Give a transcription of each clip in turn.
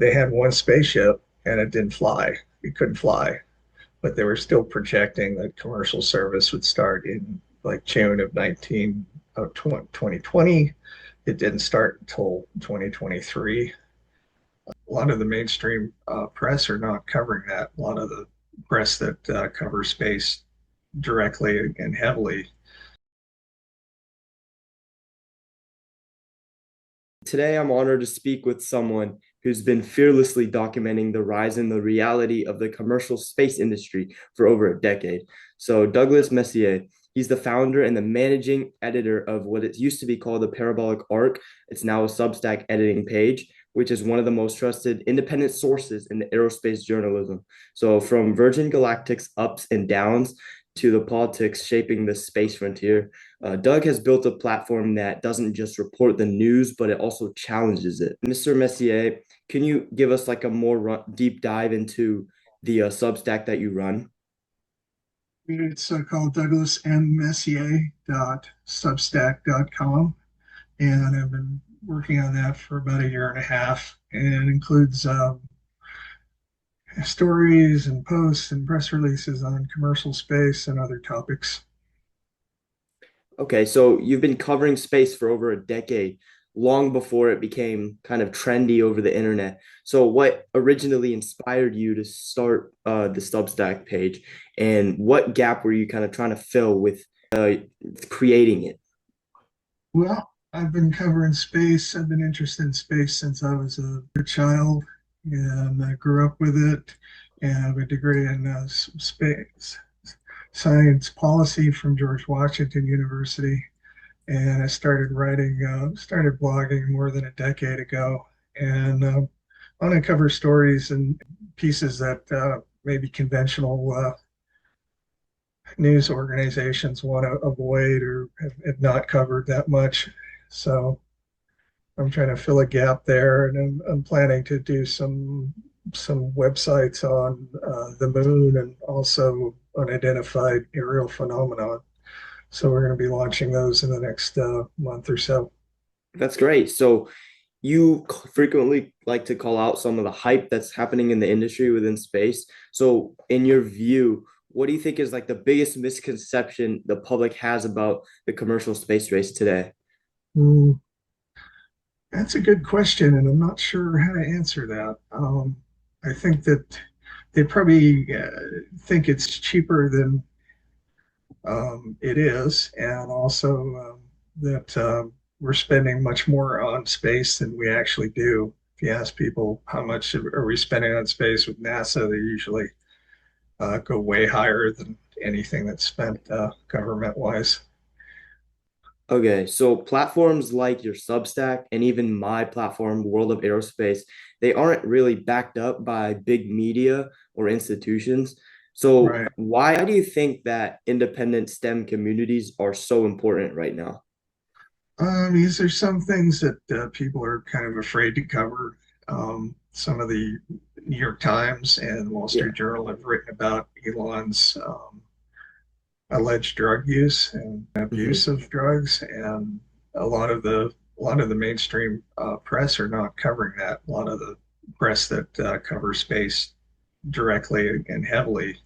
They had one spaceship and it didn't fly. It couldn't fly, but they were still projecting that commercial service would start in like June of 2020. It didn't start until 2023. A lot of the mainstream press are not covering that. A lot of the press that covers space directly and heavily. Today, I'm honored to speak with someone who's been fearlessly documenting the rise and the reality of the commercial space industry for over a decade. So, Douglas Messier, he's the founder and the managing editor of what it used to be called the Parabolic Arc. It's now a Substack editing page, which is one of the most trusted independent sources in the aerospace journalism. So, from Virgin Galactic's ups and downs to the politics shaping the space frontier, Doug has built a platform that doesn't just report the news, but it also challenges it. Mr. Messier, can you give us like a more deep dive into the Substack that you run? It's called Douglas M. Messier Substack.com, and I've been working on that for about a year and a half. And it includes stories and posts and press releases on commercial space and other topics. Okay, so you've been covering space for over a decade, long before it became kind of trendy over the internet. So, what originally inspired you to start the Substack page, and what gap were you kind of trying to fill with creating it? Well, I've been covering space. I've been interested in space since I was a child, and I grew up with it. And I have a degree in space science policy from George Washington University. And I started started blogging more than a decade ago. And I want to cover stories and pieces that maybe conventional news organizations want to avoid or have not covered that much. So I'm trying to fill a gap there, and I'm planning to do some websites on the moon and also unidentified aerial phenomenon. So we're going to be launching those in the next month or so. That's great. So, you frequently like to call out some of the hype that's happening in the industry within space. So, in your view, what do you think is like the biggest misconception the public has about the commercial space race today? Mm, that's a good question, and I'm not sure how to answer that. I think that they probably think it's cheaper than it is, and also that we're spending much more on space than we actually do. If you ask people how much are we spending on space with NASA, they usually go way higher than anything that's spent government-wise. Okay, so platforms like your Substack and even my platform, World of Aerospace, they aren't really backed up by big media or institutions. So, Right. why do you think that independent STEM communities are so important right now? These are some things that people are kind of afraid to cover. Some of the New York Times and Wall Yeah. Street Journal have written about Elon's alleged drug use and Mhm. abuse of drugs, and a lot of the mainstream press are not covering that. A lot of the press that covers space directly and heavily.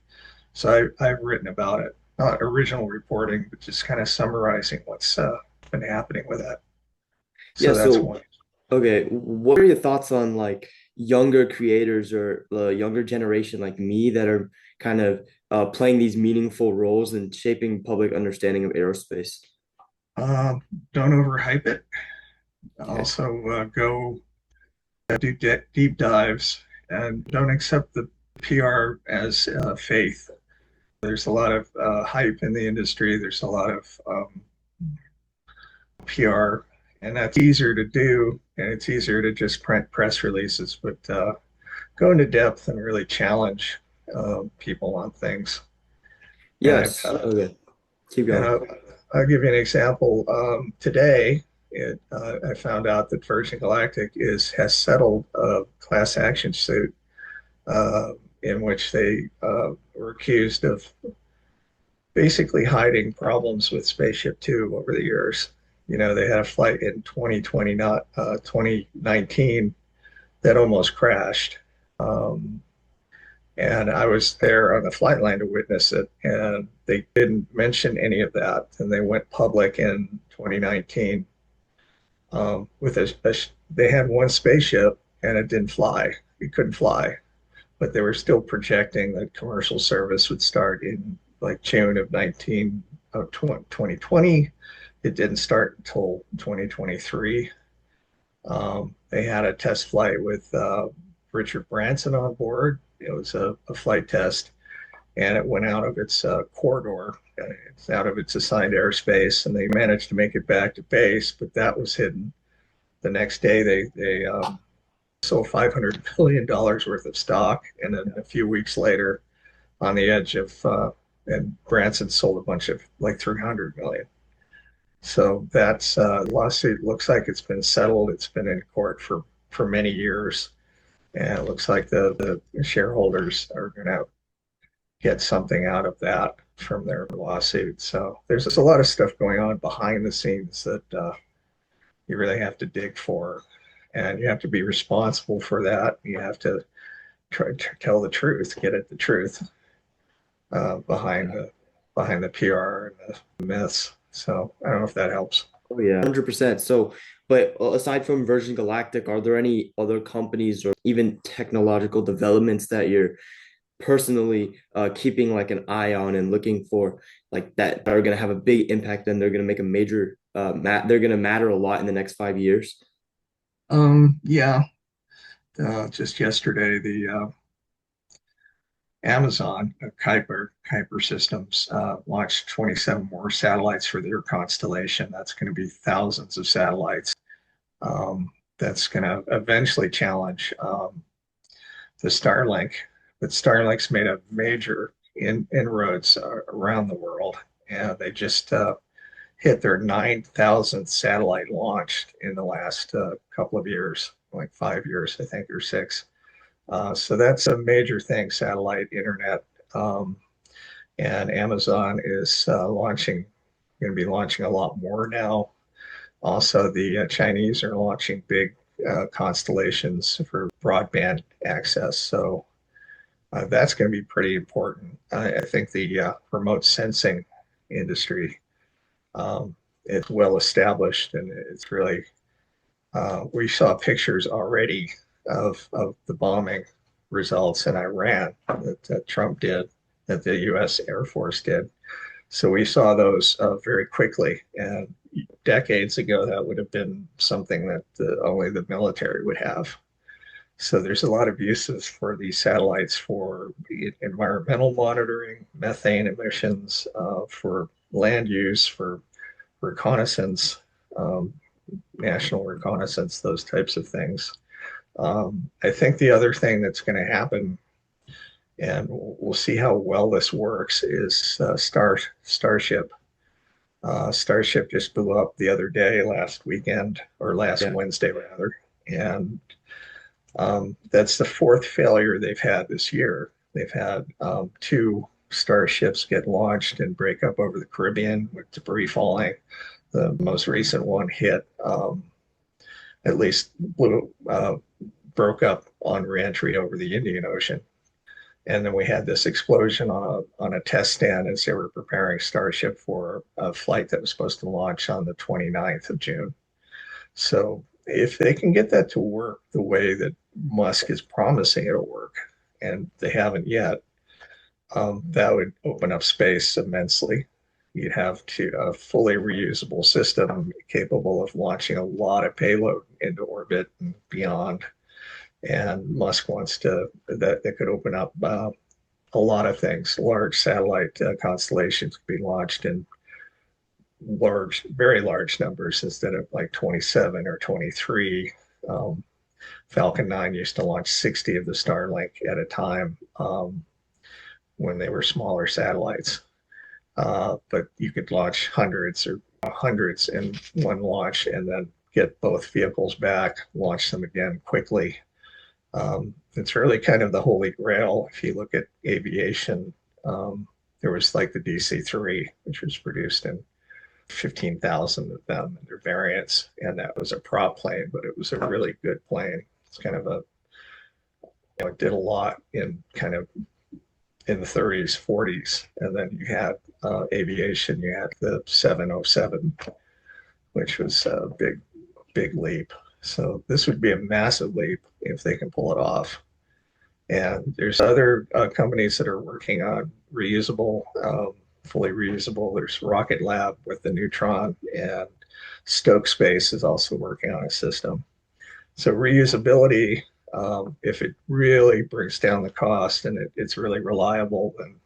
So I've written about it, not original reporting, but just kind of summarizing what's been happening with that. Yeah, So that's so one. okay, what are your thoughts on like younger creators or the younger generation like me that are kind of playing these meaningful roles and shaping public understanding of aerospace? Um, don't overhype it. Okay. Also, go do deep dives and don't accept the PR as faith. There's a lot of hype in the industry. There's a lot of PR, and that's easier to do, and it's easier to just print press releases. But go into depth and really challenge people on things. And I've Yes. Okay. Keep and going. I'll give you an example. Today, I found out that Virgin Galactic is has settled a class action suit uh, in which they were accused of basically hiding problems with Spaceship Two over the years. You know, they had a flight in 2020, not 2019, that almost crashed. Um, and I was there on the flight line to witness it, and they didn't mention any of that. And they went public in 2019 with they had one spaceship and it didn't fly. It couldn't fly, but they were still projecting that commercial service would start in like June of 2020. It didn't start until 2023. They had a test flight with Richard Branson on board. It was a flight test, and it went out of its corridor. It's out of its assigned airspace, and they managed to make it back to base, but that was hidden. The next day, they sold $500 million worth of stock, and then a few weeks later, on the edge of and Branson sold a bunch of like 300 million. So that's lawsuit looks like it's been settled. It's been in court for many years, and it looks like the shareholders are going to get something out of that from their lawsuit. So there's just a lot of stuff going on behind the scenes that you really have to dig for, and you have to be responsible for that. You have to try to tell the truth, get at the truth behind the PR and the myths. So I don't know if that helps. Oh yeah, 100%. So, but aside from Virgin Galactic, are there any other companies or even technological developments that you're personally keeping like an eye on and looking for like that are going to have a big impact and they're going to make a major they're going to matter a lot in the next 5 years? Yeah, just yesterday, the Amazon, Kuiper Systems, launched 27 more satellites for their constellation. That's going to be thousands of satellites. That's going to eventually challenge the Starlink. But Starlink's made a major inroads around the world, and they just hit their 9,000th satellite launched in the last couple of years, like 5 years, I think, or six. So that's a major thing, satellite internet. Um, and Amazon is going to be launching a lot more now. Also, the Chinese are launching big constellations for broadband access. So that's going to be pretty important. I think the remote sensing industry is well established, and it's really we saw pictures already of the bombing results in Iran that Trump did, that the U.S. Air Force did. So we saw those very quickly. And decades ago, that would have been something that only the military would have. So there's a lot of uses for these satellites for environmental monitoring, methane emissions, for land use, for reconnaissance, um, national reconnaissance, those types of things. I think the other thing that's going to happen, and we'll see how well this works, is Starship. Starship just blew up the other day, last weekend, or last Yeah. Wednesday rather, and that's the fourth failure they've had this year. They've had two starships get launched and break up over the Caribbean with debris falling. The most recent one hit, at least broke up on reentry over the Indian Ocean. And then we had this explosion on a test stand as they were preparing Starship for a flight that was supposed to launch on the 29th of June. So if they can get that to work the way that Musk is promising it'll work, and they haven't yet, that would open up space immensely. You'd have a fully reusable system capable of launching a lot of payload into orbit and beyond. And Musk wants that could open up a lot of things. Large satellite constellations could be launched in very large numbers instead of like 27 or 23. Um, Falcon 9 used to launch 60 of the Starlink at a time when they were smaller satellites. But you could launch hundreds in one launch and then get both vehicles back, launch them again quickly. It's really kind of the holy grail. If you look at aviation, there was like the DC-3, which was produced in 15,000 of them and their variants. And that was a prop plane, but it was a really good plane. It's kind of a it did a lot in kind of in the 30s, 40s, and then you had aviation. You had the 707, which was a big leap. So this would be a massive leap if they can pull it off. And there's other companies that are working on reusable, fully reusable. There's Rocket Lab with the Neutron, and Stoke Space is also working on a system. So reusability, if it really brings down the cost and it's really reliable, then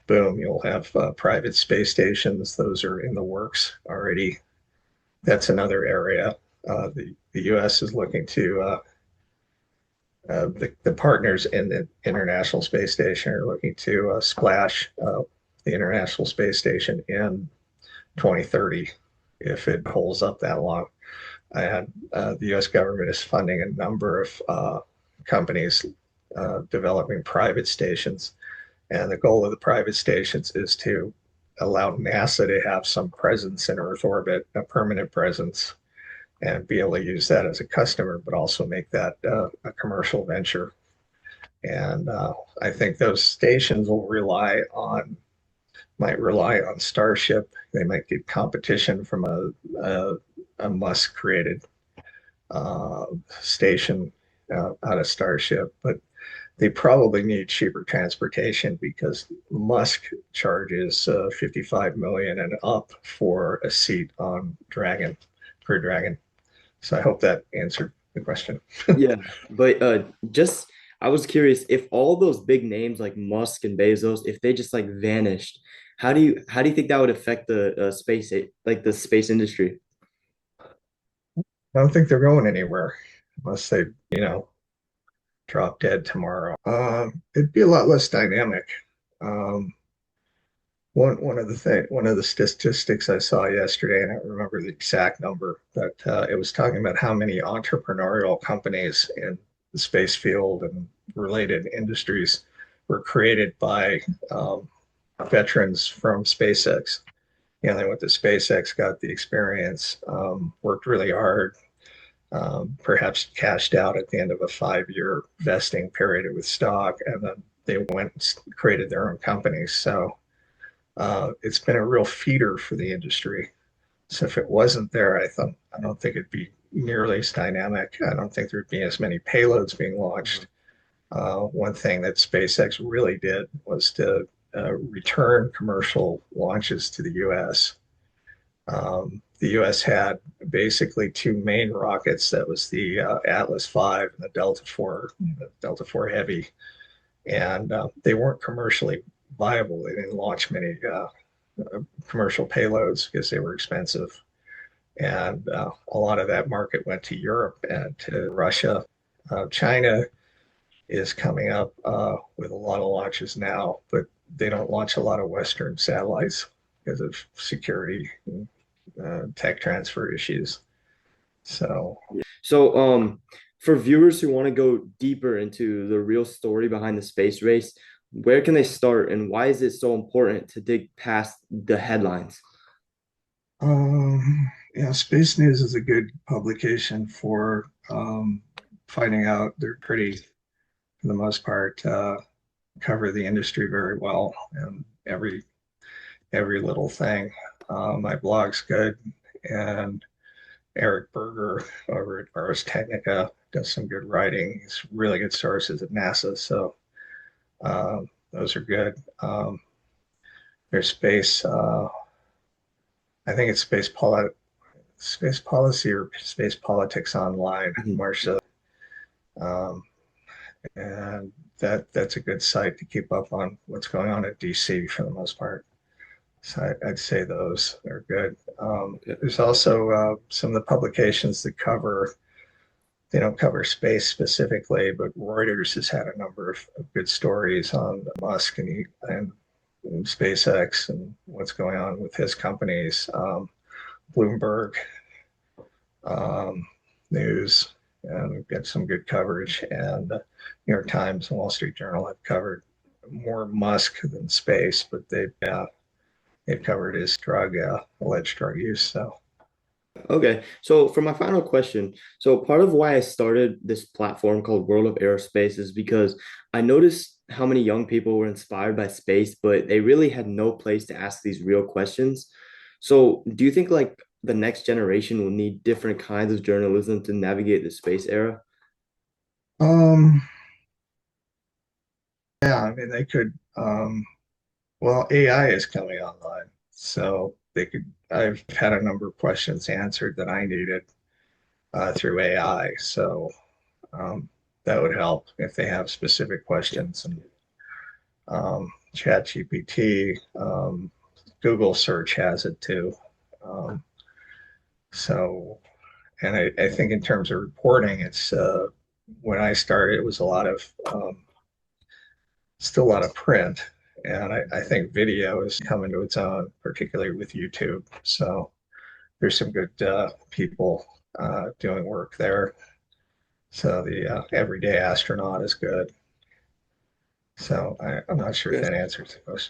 boom, you'll have private space stations. Those are in the works already. That's another area. The U.S. is looking to the partners in the International Space Station are looking to splash the International Space Station in 2030 if it holds up that long. And the U.S. government is funding a number of companies developing private stations. And the goal of the private stations is to allow NASA to have some presence in Earth orbit, a permanent presence, and be able to use that as a customer, but also make that a commercial venture. And I think those stations will might rely on Starship. They might get competition from a Musk created station out of Starship, but they probably need cheaper transportation because Musk charges 55 million and up for a seat on Dragon per Dragon. So I hope that answered the question. Yeah, but just I was curious if all those big names like Musk and Bezos, if they just like vanished, how do you think that would affect the like the space industry? I don't think they're going anywhere unless they, drop dead tomorrow. It'd be a lot less dynamic. Um, one of the statistics I saw yesterday, and I don't remember the exact number, but it was talking about how many entrepreneurial companies in the space field and related industries were created by veterans from SpaceX. They went to SpaceX, got the experience, worked really hard, perhaps cashed out at the end of a 5-year vesting period with stock, and then they went and created their own companies. So it's been a real feeder for the industry. So if it wasn't there, I don't think it'd be nearly as dynamic. I don't think there'd be as many payloads being launched. One thing that SpaceX really did was to return commercial launches to the U.S. The U.S. had basically two main rockets. That was the Atlas V and the Delta IV Heavy, and they weren't commercially viable. They didn't launch many commercial payloads because they were expensive. And a lot of that market went to Europe and to Russia. China is coming up with a lot of launches now, but they don't launch a lot of Western satellites because of security and tech transfer issues. So, So, for viewers who want to go deeper into the real story behind the space race, where can they start and why is it so important to dig past the headlines? yeah, Space News is a good publication for finding out. They're pretty, for the most part, cover the industry very well and every little thing. My blog's good, and Eric Berger over at Ars Technica does some good writing. He's really good sources at NASA, so those are good. There's space. I think it's space policy or space politics online, Mhm. Marcia, um, and that's a good site to keep up on what's going on at DC for the most part. So I'd say those are good. Okay. There's also some of the publications that cover they don't cover space specifically, but Reuters has had a number of good stories on Musk and SpaceX and what's going on with his companies. Bloomberg um, News and get some good coverage, and New York Times and Wall Street Journal have covered more Musk than space, but they've covered his alleged drug use. So Okay, so for my final question, so part of why I started this platform called World of Aerospace is because I noticed how many young people were inspired by space, but they really had no place to ask these real questions. So, do you think like the next generation will need different kinds of journalism to navigate the space era? Um, yeah, I mean, they could, well, AI is coming online, so they could, I've had a number of questions answered that I needed through AI. So that would help if they have specific Yeah. questions. And Chat GPT, Google search has it too. Um, so, and I think in terms of reporting, it's when I started, it was a lot of still a lot of print. And I think video is coming to its own, particularly with YouTube. So there's some good people doing work there. So the everyday astronaut is good. So I'm not sure if Yes. that answers the question.